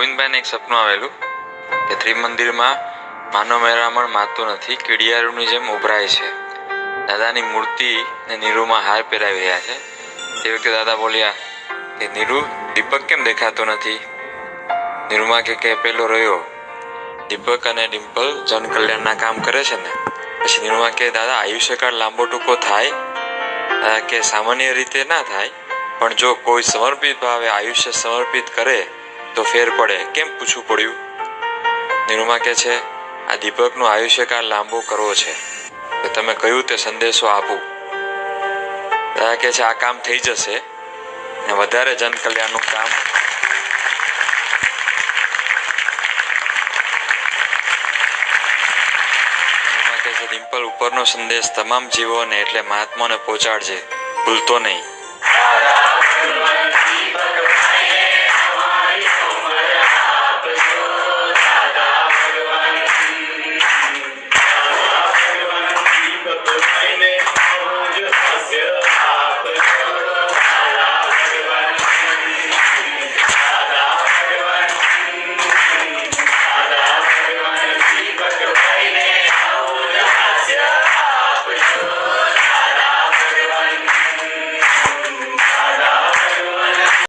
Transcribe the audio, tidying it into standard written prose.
ગોવિંદભાઈને એક સપનું આવેલું કે ત્રિમંદિરમાં માનવ મહેરામણ માતું નથી, કીડિયારોની જેમ ઉભરાય છે. દાદાની મૂર્તિ ને નીરુમાં હાર પહેરાવી રહ્યા છે. તે વખતે દાદા બોલ્યા કે નીરુ, દીપક કેમ દેખાતો નથી? નીરુમાં કે પેલો રહ્યો. દીપક અને ડિમ્પલ જન કલ્યાણના કામ કરે છે ને. પછી નીરુમાં કે દાદા, આયુષ્યકાળ લાંબો ટૂંકો થાય? કે સામાન્ય રીતે ના થાય, પણ જો કોઈ સમર્પિત ભાવે આયુષ્ય સમર્પિત કરે તો ફેર પડે. કેમ પૂછવું પડ્યું? નીરુમાં કે છે, આ દીપકનો આયુષ્યકાળ લાંબો કરવો છે તો તમે કહ્યું તે સંદેશો આપું. દાદા કે છે, આ કામ થઈ જશે ને વધારે જન કલ્યાણનું કામ ડિમ્પલ ઉપરનો સંદેશ તમામ જીવોને એટલે મહાત્માને પહોંચાડજે, ભૂલતો નહીં.